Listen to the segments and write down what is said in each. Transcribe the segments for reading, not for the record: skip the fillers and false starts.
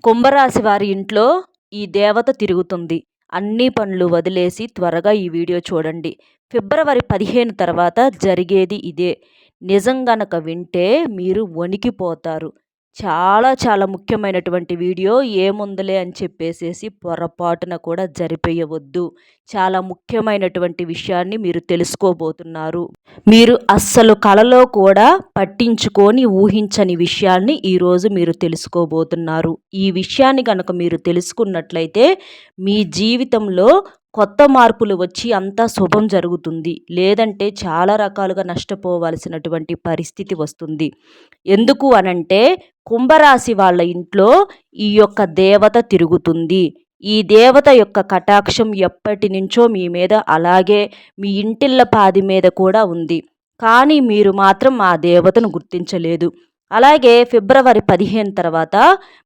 కుంభరాశి వారి ఇంట్లో ఈ దేవత తిరుగుతుంది. అన్ని పనులు వదిలేసి త్వరగా ఈ వీడియో చూడండి. ఫిబ్రవరి 15 తర్వాత జరిగేది ఇదే. నిజం గనక వింటే మీరు వణికిపోతారు. చాలా చాలా ముఖ్యమైనటువంటి వీడియో. ఏముందిలే అని చెప్పేసేసి పొరపాటున కూడా జరిపేయవద్దు. చాలా ముఖ్యమైనటువంటి విషయాన్ని మీరు తెలుసుకోబోతున్నారు. మీరు అస్సలు కలలో కూడా పట్టించుకొని ఊహించని విషయాల్ని ఈరోజు మీరు తెలుసుకోబోతున్నారు. ఈ విషయాన్ని కనుక మీరు తెలుసుకున్నట్లయితే మీ జీవితంలో కొత్త మార్పులు వచ్చి అంతా శుభం జరుగుతుంది. లేదంటే చాలా రకాలుగా నష్టపోవాల్సినటువంటి పరిస్థితి వస్తుంది. ఎందుకు అనంటే కుంభరాశి వాళ్ళ ఇంట్లో ఈ యొక్క దేవత తిరుగుతుంది. ఈ దేవత యొక్క కటాక్షం ఎప్పటి నుంచో మీ మీద, అలాగే మీ ఇంటిళ్ళ పాది మీద కూడా ఉంది. కానీ మీరు మాత్రం ఆ దేవతను గుర్తించలేదు. అలాగే ఫిబ్రవరి 15 తర్వాత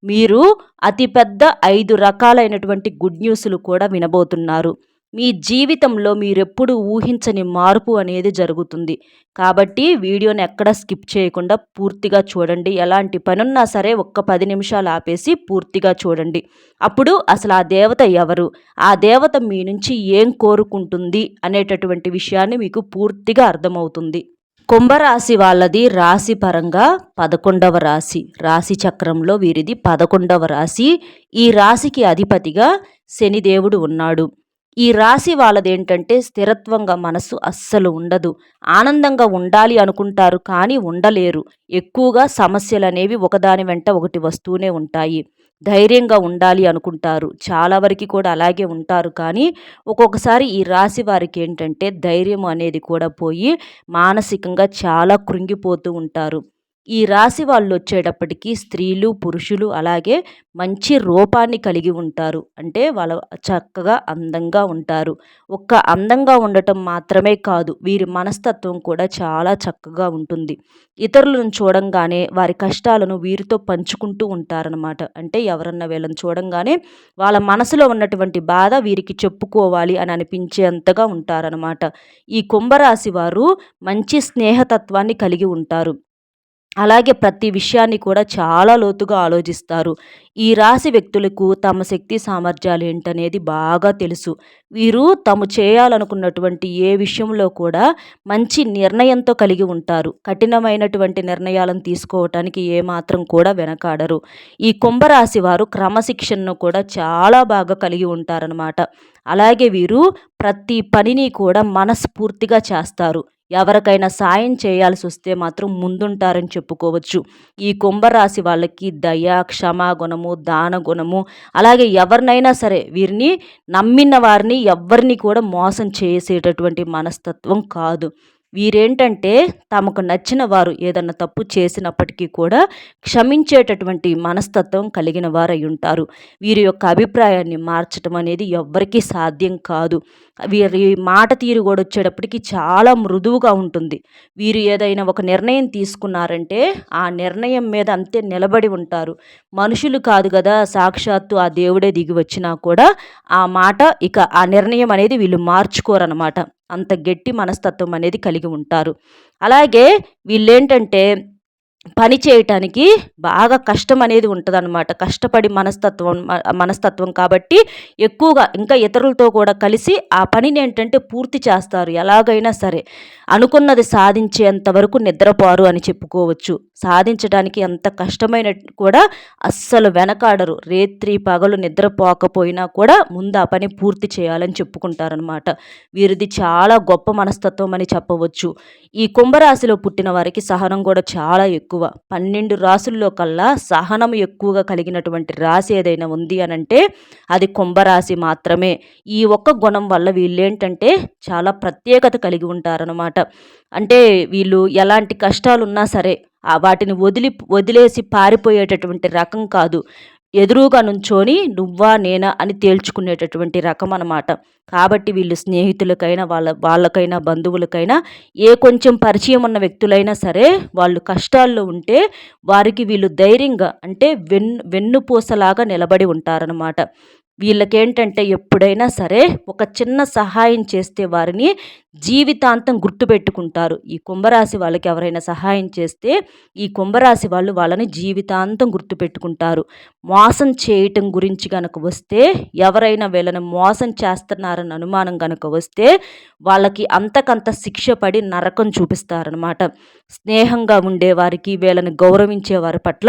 మీరు అతిపెద్ద 5 రకాలైనటువంటి గుడ్ న్యూస్లు కూడా వినబోతున్నారు. మీ జీవితంలో మీరెప్పుడు ఊహించని మార్పు అనేది జరుగుతుంది. కాబట్టి వీడియోని ఎక్కడ స్కిప్ చేయకుండా పూర్తిగా చూడండి. ఎలాంటి పనున్నా సరే ఒక్క 10 నిమిషాలు ఆపేసి పూర్తిగా చూడండి. అప్పుడు అసలు ఆ దేవత ఎవరు, ఆ దేవత మీ నుంచి ఏం కోరుకుంటుంది అనేటటువంటి విషయాన్ని మీకు పూర్తిగా అర్థమవుతుంది. కుంభరాశి వాళ్ళది రాశి పరంగా 11వ రాశి. రాశి చక్రంలో వీరిది 11వ రాశి. ఈ రాశికి అధిపతిగా శనిదేవుడు ఉన్నాడు. ఈ రాశి వాళ్ళదేంటంటే స్థిరత్వంగా మనసు అస్సలు ఉండదు. ఆనందంగా ఉండాలి అనుకుంటారు కానీ ఉండలేరు. ఎక్కువగా సమస్యలు అనేవి ఒకదాని వెంట ఒకటి వస్తూనే ఉంటాయి. ధైర్యంగా ఉండాలి అనుకుంటారు, చాలా వరకు కూడా అలాగే ఉంటారు. కానీ ఒక్కొక్కసారి ఈ రాశి వారికి ఏంటంటే ధైర్యం అనేది కూడా పోయి మానసికంగా చాలా కృంగిపోతూ ఉంటారు. ఈ రాశి వాళ్ళు వచ్చేటప్పటికి స్త్రీలు, పురుషులు అలాగే మంచి రూపాన్ని కలిగి ఉంటారు. అంటే వాళ్ళు చక్కగా అందంగా ఉంటారు. ఒక్క అందంగా ఉండటం మాత్రమే కాదు, వీరి మనస్తత్వం కూడా చాలా చక్కగా ఉంటుంది. ఇతరులను చూడంగానే వారి కష్టాలను వీరితో పంచుకుంటూ ఉంటారనమాట. అంటే ఎవరన్నా వీళ్ళని చూడంగానే వాళ్ళ మనసులో ఉన్నటువంటి బాధ వీరికి చెప్పుకోవాలి అని అనిపించేంతగా ఉంటారనమాట. ఈ కుంభరాశి వారు మంచి స్నేహతత్వాన్ని కలిగి ఉంటారు. అలాగే ప్రతి విషయాన్ని కూడా చాలా లోతుగా ఆలోచిస్తారు. ఈ రాశి వ్యక్తులకు తమ శక్తి సామర్థ్యాలు ఏంటనేది బాగా తెలుసు. వీరు తాము చేయాలనుకున్నటువంటి ఏ విషయంలో కూడా మంచి నిర్ణయంతో కలిగి ఉంటారు. కఠినమైనటువంటి నిర్ణయాలను తీసుకోవటానికి ఏమాత్రం కూడా వెనకాడరు. ఈ కుంభరాశి వారు క్రమశిక్షణను కూడా చాలా బాగా కలిగి ఉంటారనమాట. అలాగే వీరు ప్రతి పనిని కూడా మనస్ఫూర్తిగా చేస్తారు. ఎవరికైనా సాయం చేయాల్సి వస్తే మాత్రం ముందుంటారని చెప్పుకోవచ్చు. ఈ కుంభరాశి వాళ్ళకి దయ, క్షమాగుణము, దాన గుణము, అలాగే ఎవరినైనా సరే వీరిని నమ్మిన వారిని ఎవ్వరిని కూడా మోసం చేసేటటువంటి మనస్తత్వం కాదు. వీరేంటంటే తమకు నచ్చిన వారు ఏదన్నా తప్పు చేసినప్పటికీ కూడా క్షమించేటటువంటి మనస్తత్వం కలిగిన వారై ఉంటారు. వీరి యొక్క అభిప్రాయాన్ని మార్చడం అనేది ఎవ్వరికీ సాధ్యం కాదు. వీరి మాట తీరు కూడా వచ్చేటప్పటికి చాలా మృదువుగా ఉంటుంది. వీరు ఏదైనా ఒక నిర్ణయం తీసుకున్నారంటే ఆ నిర్ణయం మీద అంతే నిలబడి ఉంటారు. మనుషులు కాదు కదా, సాక్షాత్తు ఆ దేవుడే దిగి వచ్చినా కూడా ఆ మాట, ఇక ఆ నిర్ణయం అనేది వీళ్ళు మార్చుకోరనమాట. అంత గట్టి మనస్తత్వం అనేది కలిగి ఉంటారు. అలాగే వీళ్ళేంటంటే పని చేయటానికి బాగా కష్టం అనేది ఉంటుందన్నమాట. కష్టపడి మనస్తత్వం కాబట్టి ఎక్కువగా ఇంకా ఇతరులతో కూడా కలిసి ఆ పనిని ఏంటంటే పూర్తి చేస్తారు. ఎలాగైనా సరే అనుకున్నది సాధించేంత వరకు నిద్రపోరు అని చెప్పుకోవచ్చు. సాధించడానికి ఎంత కష్టమైన కూడా అస్సలు వెనకాడరు. రేత్రి పగలు నిద్రపోకపోయినా కూడా ముందు ఆ పని పూర్తి చేయాలని చెప్పుకుంటారనమాట. వీరిది చాలా గొప్ప మనస్తత్వం అని చెప్పవచ్చు. ఈ కుంభరాశిలో పుట్టిన వారికి సహనం కూడా చాలా ఎక్కువ. 12 రాశుల్లో కల్లా సహనం ఎక్కువగా కలిగినటువంటి రాశి ఏదైనా ఉంది అనంటే అది కుంభరాశి మాత్రమే. ఈ ఒక్క గుణం వల్ల వీళ్ళేంటంటే చాలా ప్రత్యేకత కలిగి ఉంటారనమాట. అంటే వీళ్ళు ఎలాంటి కష్టాలున్నా సరే వాటిని వదిలేసి పారిపోయేటటువంటి రకం కాదు. ఎదురుగా నుంచొని నువ్వా నేనా అని తేల్చుకునేటటువంటి రకం అన్నమాట. కాబట్టి వీళ్ళు స్నేహితులకైనా వాళ్ళకైనా బంధువులకైనా కొంచెం పరిచయం ఉన్న వ్యక్తులైనా సరే వాళ్ళు కష్టాల్లో ఉంటే వారికి వీళ్ళు ధైర్యంగా అంటే వెన్నుపూసలాగా నిలబడి ఉంటారనమాట. వీళ్ళకేంటంటే ఎప్పుడైనా సరే ఒక చిన్న సహాయం చేస్తే వారిని జీవితాంతం గుర్తుపెట్టుకుంటారు. ఈ కుంభరాశి వాళ్ళకి ఎవరైనా సహాయం చేస్తే ఈ కుంభరాశి వాళ్ళు వాళ్ళని జీవితాంతం గుర్తుపెట్టుకుంటారు. మోసం చేయటం గురించి గనక వస్తే ఎవరైనా వీళ్ళని మోసం చేస్తున్నారని అనుమానం గనక వస్తే వాళ్ళకి అంతకంత శిక్ష పడి నరకం చూపిస్తారనమాట. స్నేహంగా ఉండేవారికి వీళ్ళని గౌరవించే వారి పట్ల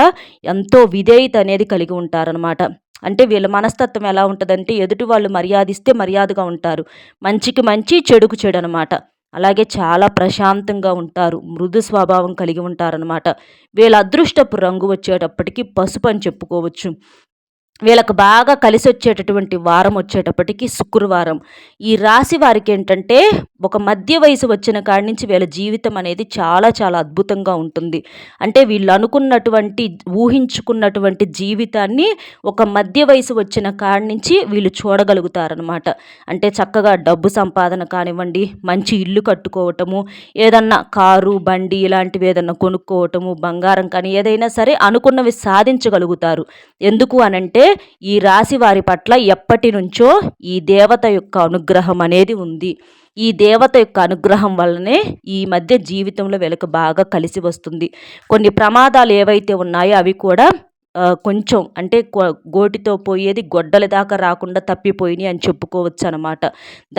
ఎంతో విధేయత అనేది కలిగి ఉంటారనమాట. అంటే వీళ్ళ మనస్తత్వం ఎలా ఉంటదంటే ఎదుటి వాళ్ళు మర్యాదిస్తే మర్యాదగా ఉంటారు. మంచికి మంచి, చెడుకు చెడు అనమాట. అలాగే చాలా ప్రశాంతంగా ఉంటారు. మృదు స్వభావం కలిగి ఉంటారనమాట. వీళ్ళ అదృష్టపు రంగు వచ్చేటప్పటికి పసుపు అని చెప్పుకోవచ్చు. వీళ్ళకి బాగా కలిసొచ్చేటటువంటి వారం వచ్చేటప్పటికి శుక్రవారం. ఈ రాశి వారికి ఏంటంటే ఒక మధ్య వయసు వచ్చిన కాడి నుంచి వీళ్ళ జీవితం అనేది చాలా చాలా అద్భుతంగా ఉంటుంది. అంటే వీళ్ళు అనుకున్నటువంటి ఊహించుకున్నటువంటి జీవితాన్ని ఒక మధ్య వయసు వచ్చిన కాడి నుంచి వీళ్ళు చూడగలుగుతారనమాట. అంటే చక్కగా డబ్బు సంపాదన కానివ్వండి, మంచి ఇల్లు కట్టుకోవటము, ఏదన్నా కారు, బండి ఇలాంటివి ఏదన్నా కొనుక్కోవటము, బంగారం కానీ ఏదైనా సరే అనుకున్నవి సాధించగలుగుతారు. ఎందుకు అనంటే ఈ రాశి వారి పట్ల ఎప్పటి నుంచో ఈ దేవత యొక్క అనుగ్రహం అనేది ఉంది. ఈ దేవత యొక్క అనుగ్రహం వల్లనే ఈ మధ్య జీవితంలో వీళ్ళకి బాగా కలిసి వస్తుంది. కొన్ని ప్రమాదాలు ఏవైతే ఉన్నాయో అవి కూడా కొంచెం అంటే గోటితో పోయేది గొడ్డలి దాకా రాకుండా తప్పిపోయినాయి అని చెప్పుకోవచ్చు అనమాట.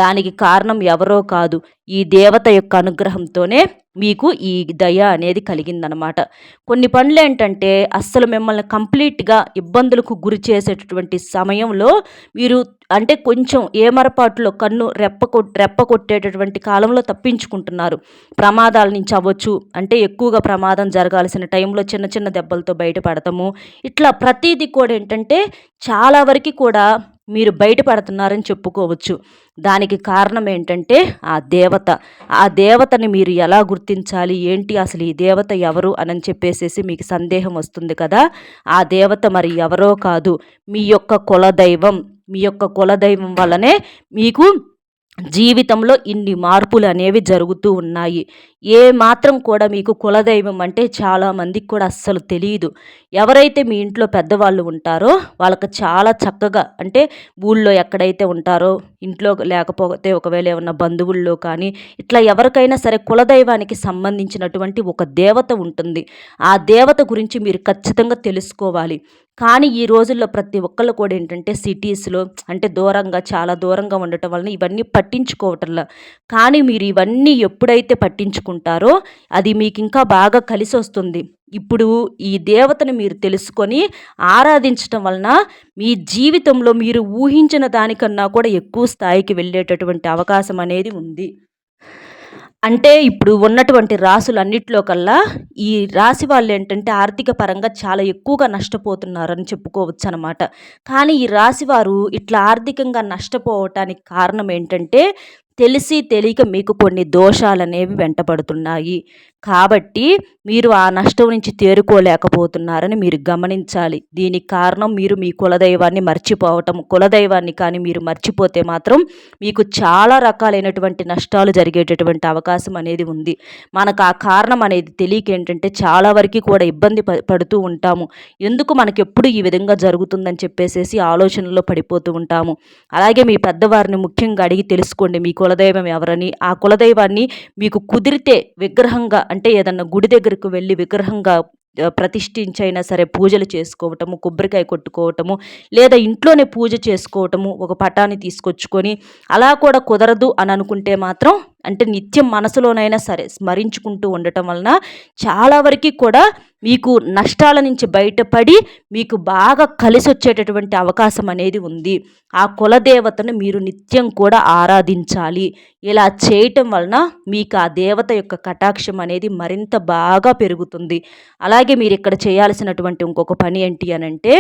దానికి కారణం ఎవరో కాదు, ఈ దేవత యొక్క అనుగ్రహంతోనే మీకు ఈ దయ అనేది కలిగిందనమాట. కొన్ని పనులు ఏంటంటే అస్సలు మిమ్మల్ని కంప్లీట్గా ఇబ్బందులకు గురి చేసేటటువంటి సమయంలో మీరు అంటే కొంచెం ఏమరపాటులో కన్ను రెప్ప కొట్టేటటువంటి కాలంలో తప్పించుకుంటున్నారు. ప్రమాదాల నుంచి అవ్వచ్చు, అంటే ఎక్కువగా ప్రమాదం జరగాల్సిన టైంలో చిన్న చిన్న దెబ్బలతో బయటపడతాము. ఇట్లా ప్రతీది కూడా ఏంటంటే చాలా వరకు కూడా మీరు బయటపడుతున్నారని చెప్పుకోవచ్చు. దానికి కారణం ఏంటంటే ఆ దేవతని మీరు ఎలా గుర్తించాలి, ఏంటి అసలు ఈ దేవత ఎవరు అని చెప్పేసేసి మీకు సందేహం వస్తుంది కదా. ఆ దేవత మరి ఎవరో కాదు, మీ యొక్క కులదైవం వల్లనే మీకు జీవితంలో ఇన్ని మార్పులు అనేవి జరుగుతూ ఉన్నాయి. ఏ మాత్రం కూడా మీకు కులదైవం అంటే చాలామందికి కూడా అస్సలు తెలియదు. ఎవరైతే మీ ఇంట్లో పెద్దవాళ్ళు ఉంటారో వాళ్ళకి చాలా చక్కగా అంటే ఊళ్ళో ఎక్కడైతే ఉంటారో ఇంట్లో లేకపోతే ఒకవేళ ఏమన్నా బంధువుల్లో కానీ ఇట్లా ఎవరికైనా సరే కులదైవానికి సంబంధించినటువంటి ఒక దేవత ఉంటుంది. ఆ దేవత గురించి మీరు ఖచ్చితంగా తెలుసుకోవాలి. కానీ ఈ రోజుల్లో ప్రతి ఒక్కళ్ళు కూడా ఏంటంటే సిటీస్లో అంటే చాలా దూరంగా ఉండటం వలన ఇవన్నీ పట్టించుకోవటంలా. కానీ మీరు ఇవన్నీ ఎప్పుడైతే పట్టించుకుంటారో అది మీకు ఇంకా బాగా కలిసి వస్తుంది. ఇప్పుడు ఈ దేవతను మీరు తెలుసుకొని ఆరాధించటం వలన మీ జీవితంలో మీరు ఊహించిన దానికన్నా కూడా ఎక్కువ స్థాయికి వెళ్ళేటటువంటి అవకాశం అనేది ఉంది. అంటే ఇప్పుడు ఉన్నటువంటి రాసులన్నిట్లో కల్లా ఈ రాశి వాళ్ళు ఏంటంటే ఆర్థిక పరంగా చాలా ఎక్కువగా నష్టపోతున్నారని చెప్పుకోవచ్చు అనమాట. కానీ ఈ రాశి వారు ఇట్లా ఆర్థికంగా నష్టపోవటానికి కారణం ఏంటంటే తెలిసి తెలియక మీకు కొన్ని దోషాలనేవి వెంటబడుతున్నాయి. కాబట్టి మీరు ఆ నష్టం నుంచి తేరుకోలేకపోతున్నారని మీరు గమనించాలి. దీనికి కారణం మీరు మీ కులదైవాన్ని మర్చిపోవటం. కులదైవాన్ని కానీ మీరు మర్చిపోతే మాత్రం మీకు చాలా రకాలైనటువంటి నష్టాలు జరిగేటటువంటి అవకాశం అనేది ఉంది. మనకు ఆ కారణం అనేది తెలియక ఏంటంటే చాలా వరకు కూడా ఇబ్బంది పడుతూ ఉంటాము. ఎందుకు మనకెప్పుడు ఈ విధంగా జరుగుతుందని చెప్పేసేసి ఆలోచనలో పడిపోతూ ఉంటాము. అలాగే మీ పెద్దవారిని ముఖ్యంగా అడిగి తెలుసుకోండి మీ కులదైవం ఎవరని. ఆ కులదైవాన్ని మీకు కుదిరితే విగ్రహంగా అంటే ఏదన్నా గుడి దగ్గరకు వెళ్ళి విగ్రహంగా ప్రతిష్ఠించైనా సరే పూజలు చేసుకోవటము, కొబ్బరికాయ కొట్టుకోవటము, లేదా ఇంట్లోనే పూజ చేసుకోవటము, ఒక పటాన్ని తీసుకొచ్చుకొని అలా కూడా కుదరదు అని అనుకుంటే మాత్రం అంటే నిత్యం మనసులోనైనా సరే స్మరించుకుంటూ ఉండటం వలన చాలా వరకు కూడా మీకు నష్టాల నుంచి బయటపడి మీకు బాగా కలిసి వచ్చేటటువంటి అవకాశం అనేది ఉంది. ఆ కులదేవతను మీరు నిత్యం కూడా ఆరాధించాలి. ఇలా చేయటం వలన మీకు ఆ దేవత యొక్క కటాక్షం అనేది మరింత బాగా పెరుగుతుంది. అలాగే మీరు ఇక్కడ చేయాల్సినటువంటి ఇంకొక పని ఏంటి అనంటే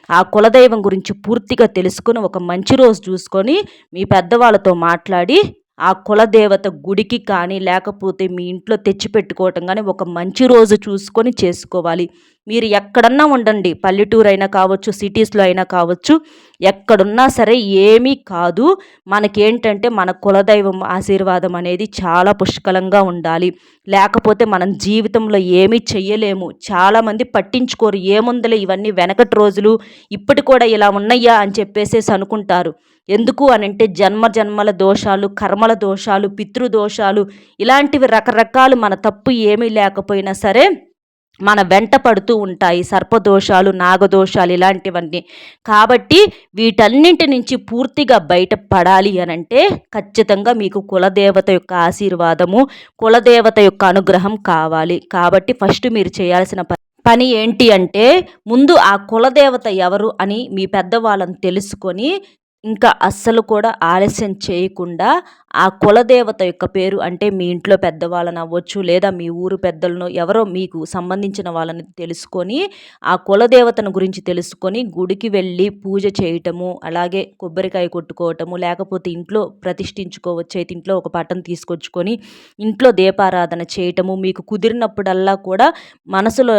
ఆ కులదైవం గురించి పూర్తిగా తెలుసుకొని ఒక మంచి రోజు చూసుకొని మీ పెద్దవాళ్ళతో మాట్లాడి ఆ కులదేవత గుడికి కానీ లేకపోతే మీ ఇంట్లో తెచ్చిపెట్టుకోవటం కానీ ఒక మంచి రోజు చూసుకొని చేసుకోవాలి. మీరు ఎక్కడన్నా ఉండండి, పల్లెటూరు అయినా కావచ్చు, సిటీస్లో అయినా కావచ్చు, ఎక్కడున్నా సరే ఏమీ కాదు. మనకేంటంటే మన కులదైవం ఆశీర్వాదం అనేది చాలా పుష్కలంగా ఉండాలి. లేకపోతే మనం జీవితంలో ఏమీ చెయ్యలేము. చాలామంది పట్టించుకోరు, ఏముందిలే ఇవన్నీ వెనకటి రోజులు, ఇప్పటి కూడా ఇలా ఉన్నయ్యా అని చెప్పేసేసి అనుకుంటారు. ఎందుకు అనంటే జన్మ జన్మల దోషాలు, కర్మల దోషాలు, పితృదోషాలు, ఇలాంటివి రకరకాలు మన తప్పు ఏమీ లేకపోయినా సరే మన వెంట పడుతూ ఉంటాయి. సర్పదోషాలు, నాగదోషాలు ఇలాంటివన్నీ. కాబట్టి వీటన్నింటి నుంచి పూర్తిగా బయటపడాలి అనంటే ఖచ్చితంగా మీకు కులదేవత యొక్క ఆశీర్వాదము, కులదేవత యొక్క అనుగ్రహం కావాలి. కాబట్టి ఫస్ట్ మీరు చేయాల్సిన పని ఏంటి అంటే, ముందు ఆ కులదేవత ఎవరు అని మీ పెద్దవాళ్ళని తెలుసుకొని, ఇంకా అస్సలు కూడా ఆలస్యం చేయకుండా ఆ కులదేవత యొక్క పేరు, అంటే మీ ఇంట్లో పెద్దవాళ్ళని అవ్వచ్చు, లేదా మీ ఊరు పెద్దలను ఎవరో మీకు సంబంధించిన వాళ్ళని తెలుసుకొని, ఆ కులదేవతను గురించి తెలుసుకొని గుడికి వెళ్ళి పూజ చేయటము, అలాగే కొబ్బరికాయ కొట్టుకోవటము, లేకపోతే ఇంట్లో ప్రతిష్ఠించుకోవచ్చు అయితే ఇంట్లో ఒక పటం తీసుకొచ్చుకొని ఇంట్లో దీపారాధన చేయటము, మీకు కుదిరినప్పుడల్లా కూడా మనసులో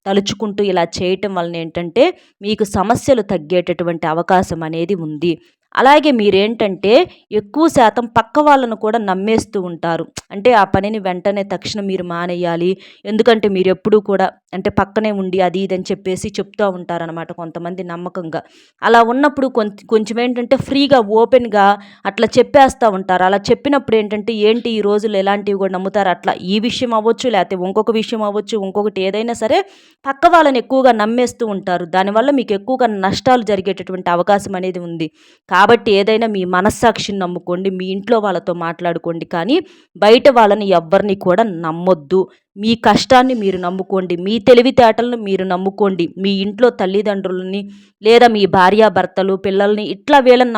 తలుచుకుంటూ ఇలా చేయటం వలన ఏంటంటే మీకు సమస్యలు తగ్గేటటువంటి అవకాశం అనేది ఉంది. అలాగే మీరేంటంటే ఎక్కువ శాతం పక్క వాళ్ళను కూడా నమ్మేస్తూ ఉంటారు. అంటే ఆ పనిని వెంటనే తక్షణం మీరు మానేయాలి. ఎందుకంటే మీరు ఎప్పుడూ కూడా అంటే పక్కనే ఉండి అది ఇది అని చెప్పేసి చెప్తూ ఉంటారనమాట కొంతమంది నమ్మకంగా. అలా ఉన్నప్పుడు కొంచెం ఏంటంటే ఫ్రీగా ఓపెన్‌గా అట్లా చెప్పేస్తూ ఉంటారు. అలా చెప్పినప్పుడు ఏంటంటే ఏంటి ఈ రోజుల్లో ఎలాంటివి కూడా నమ్ముతారు, అట్లా ఈ విషయం అవ్వచ్చు, లేకపోతే ఇంకొక విషయం అవ్వచ్చు, ఇంకొకటి ఏదైనా సరే పక్క వాళ్ళని ఎక్కువగా నమ్మేస్తూ ఉంటారు. దానివల్ల మీకు ఎక్కువగా నష్టాలు జరిగేటటువంటి అవకాశం అనేది ఉంది. కాబట్టి ఏదైనా మీ మనస్సాక్షిని నమ్ముకోండి, మీ ఇంట్లో వాళ్ళతో మాట్లాడుకోండి, కానీ బయట వాళ్ళని ఎవ్వరిని కూడా నమ్మొద్దు. మీ కష్టాన్ని మీరు నమ్ముకోండి, మీ తెలివితేటలను మీరు నమ్ముకోండి. మీ ఇంట్లో తల్లిదండ్రులని లేదా మీ భార్యాభర్తలు, పిల్లల్ని ఇట్లా వీళ్ళని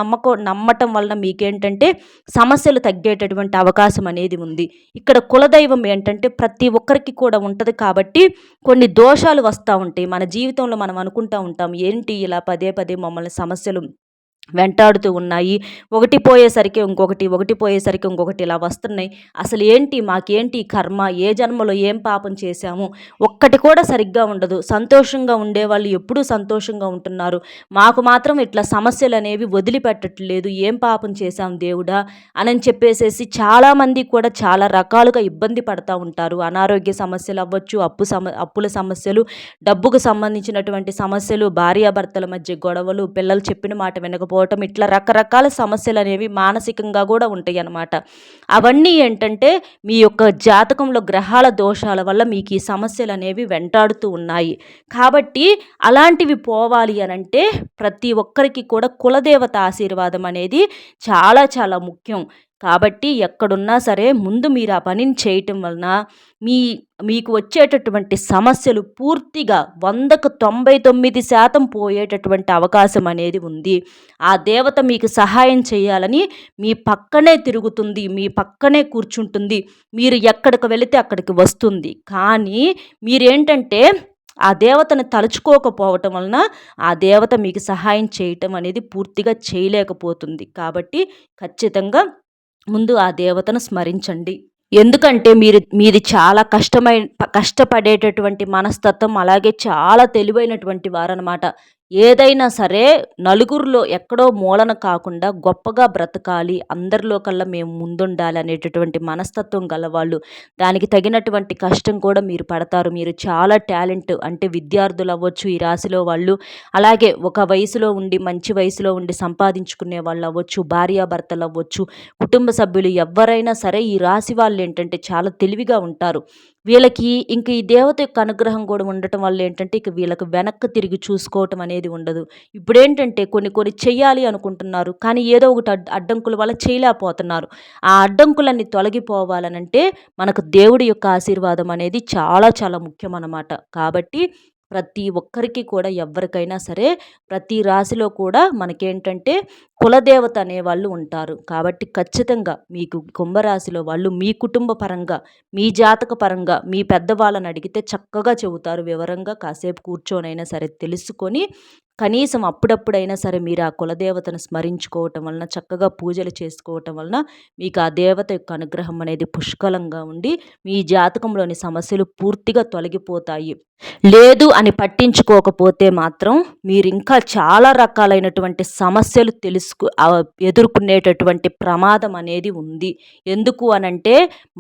నమ్మటం వలన మీకేంటంటే సమస్యలు తగ్గేటటువంటి అవకాశం అనేది ఉంది. ఇక్కడ కులదైవం ఏంటంటే ప్రతి ఒక్కరికి కూడా ఉంటుంది కాబట్టి కొన్ని దోషాలు వస్తూ ఉంటాయి. మన జీవితంలో మనం అనుకుంటూ ఉంటాం, ఏంటి ఇలా పదే పదే మమ్మల్ని సమస్యలు వెంటాడుతూ ఉన్నాయి, ఒకటి పోయేసరికి ఇంకొకటి, ఒకటి పోయేసరికి ఇంకొకటి ఇలా వస్తున్నాయి. అసలు ఏంటి మాకేంటి కర్మ, ఏ జన్మలో ఏం పాపం చేశాము, ఒక్కటి కూడా సరిగ్గా ఉండదు. సంతోషంగా ఉండేవాళ్ళు ఎప్పుడూ సంతోషంగా ఉంటున్నారు, మాకు మాత్రం ఇట్లా సమస్యలు అనేవి వదిలిపెట్టట్లేదు, ఏం పాపం చేశాం దేవుడా అని చెప్పేసేసి చాలామంది కూడా చాలా రకాలుగా ఇబ్బంది పడుతూ ఉంటారు. అనారోగ్య సమస్యలు అవ్వచ్చు, అప్పుల సమస్యలు, డబ్బుకు సంబంధించినటువంటి సమస్యలు, భార్యాభర్తల మధ్య గొడవలు, పిల్లలు చెప్పిన మాట వినకపోవడం, ఇట్లా రకరకాల సమస్యలు అనేవి మానసికంగా కూడా ఉంటాయి అన్నమాట. అవన్నీ ఏంటంటే మీ యొక్క జాతకంలో గ్రహాల దోషాల వల్ల మీకు ఈ సమస్యలు అనేవి వెంటాడుతూ ఉన్నాయి. కాబట్టి అలాంటివి పోవాలి అనంటే ప్రతి ఒక్కరికి కూడా కులదేవత ఆశీర్వాదం అనేది చాలా చాలా ముఖ్యం. కాబట్టి ఎక్కడున్నా సరే ముందు మీరు ఆ పనిని చేయటం వలన మీకు వచ్చేటటువంటి సమస్యలు పూర్తిగా 100కు 99% పోయేటటువంటి అవకాశం అనేది ఉంది. ఆ దేవత మీకు సహాయం చేయాలని మీ పక్కనే తిరుగుతుంది, మీ పక్కనే కూర్చుంటుంది, మీరు ఎక్కడికి వెళితే అక్కడికి వస్తుంది. కానీ మీరేంటంటే ఆ దేవతను తలుచుకోకపోవటం వలన ఆ దేవత మీకు సహాయం చేయటం అనేది పూర్తిగా చేయలేకపోతుంది. కాబట్టి ఖచ్చితంగా ముందు ఆ దేవతను స్మరించండి. ఎందుకంటే మీది చాలా కష్టపడేటటువంటి మనస్తత్వం, అలాగే చాలా తెలివైనటువంటి వారనమాట. ఏదైనా సరే నలుగురిలో ఎక్కడో మూలన కాకుండా గొప్పగా బ్రతకాలి, అందరిలో కల్లా మేము ముందుండాలి అనేటటువంటి మనస్తత్వం గలవాళ్ళు. దానికి తగినటువంటి కష్టం కూడా మీరు పడతారు. మీరు చాలా టాలెంట్, అంటే విద్యార్థులు అవ్వచ్చు ఈ రాశిలో వాళ్ళు, అలాగే ఒక వయసులో ఉండి మంచి వయసులో ఉండి సంపాదించుకునే వాళ్ళు అవ్వచ్చు, భార్యాభర్తలు అవ్వచ్చు, కుటుంబ సభ్యులు ఎవరైనా సరే ఈ రాశి వాళ్ళు ఏంటంటే చాలా తెలివిగా ఉంటారు. వీళ్ళకి ఇంక ఈ దేవత యొక్క అనుగ్రహం కూడా ఉండటం వల్ల ఏంటంటే ఇక వీళ్ళకి వెనక్కి తిరిగి చూసుకోవటం అనేది ఉండదు. ఇప్పుడేంటంటే కొన్ని చెయ్యాలి అనుకుంటున్నారు, కానీ ఏదో ఒకటి అడ్డంకుల వల్ల చేయలేకపోతున్నారు. ఆ అడ్డంకులన్నీ తొలగిపోవాలనంటే మనకు దేవుడి యొక్క ఆశీర్వాదం అనేది చాలా చాలా ముఖ్యం అన్నమాట. కాబట్టి ప్రతి ఒక్కరికి కూడా ఎవరికైనా సరే ప్రతి రాశిలో కూడా మనకేంటంటే కులదేవత అనేవాళ్ళు ఉంటారు. కాబట్టి ఖచ్చితంగా మీకు కుంభరాశిలో వాళ్ళు మీ కుటుంబ పరంగా, మీ జాతక పరంగా మీ పెద్దవాళ్ళని అడిగితే చక్కగా చెబుతారు వివరంగా. కాసేపు కూర్చొనైనా సరే తెలుసుకొని కనీసం అప్పుడప్పుడైనా సరే మీరు ఆ కులదేవతను స్మరించుకోవటం వలన, చక్కగా పూజలు చేసుకోవటం వలన మీకు ఆ దేవత యొక్క అనుగ్రహం అనేది పుష్కలంగా ఉండి మీ జాతకంలోని సమస్యలు పూర్తిగా తొలగిపోతాయి. లేదు అని పట్టించుకోకపోతే మాత్రం మీరింకా చాలా రకాలైనటువంటి సమస్యలు ఎదుర్కొనేటటువంటి ప్రమాదం అనేది ఉంది. ఎందుకు అనంటే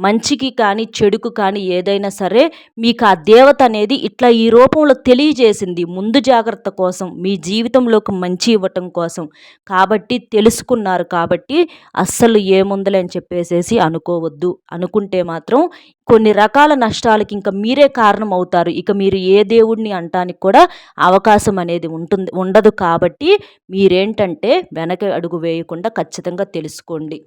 మంచికి కానీ, చెడుకు కానీ ఏదైనా సరే మీకు ఆ దేవత అనేది ఇట్లా ఈ రూపంలో తెలియజేసింది. ముందు జాగ్రత్త కోసం, మీ జీవితంలోకి మంచి ఇవ్వటం కోసం. కాబట్టి తెలుసుకున్నారు కాబట్టి అస్సలు ఏముందిలే అని చెప్పేసేసి అనుకోవద్దు. అనుకుంటే మాత్రం కొన్ని రకాల నష్టాలకి ఇంక మీరే కారణమవుతారు. ఇక మీరు ఏ దేవుడిని అనటానికి కూడా అవకాశం అనేది ఉండదు కాబట్టి మీరేంటంటే వెనక అడుగు వేయకుండా ఖచ్చితంగా తెలుసుకోండి.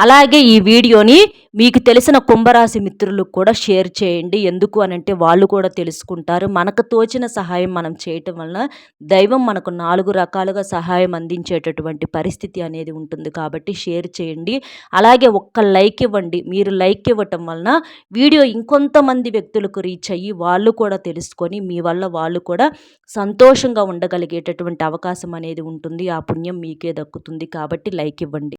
అలాగే ఈ వీడియోని మీకు తెలిసిన కుంభరాశి మిత్రులకు కూడా షేర్ చేయండి. ఎందుకు అనంటే వాళ్ళు కూడా తెలుసుకుంటారు. మనకు తోచిన సహాయం మనం చేయటం వలన దైవం మనకు 4 రకాలుగా సహాయం అందించేటటువంటి పరిస్థితి అనేది ఉంటుంది కాబట్టి షేర్ చేయండి. అలాగే ఒక్క లైక్ ఇవ్వండి. మీరు లైక్ ఇవ్వటం వలన వీడియో ఇంకొంతమంది వ్యక్తులకు రీచ్ అయ్యి వాళ్ళు కూడా తెలుసుకొని మీ వల్ల వాళ్ళు కూడా సంతోషంగా ఉండగలిగేటటువంటి అవకాశం అనేది ఉంటుంది. ఆ పుణ్యం మీకే దక్కుతుంది కాబట్టి లైక్ ఇవ్వండి.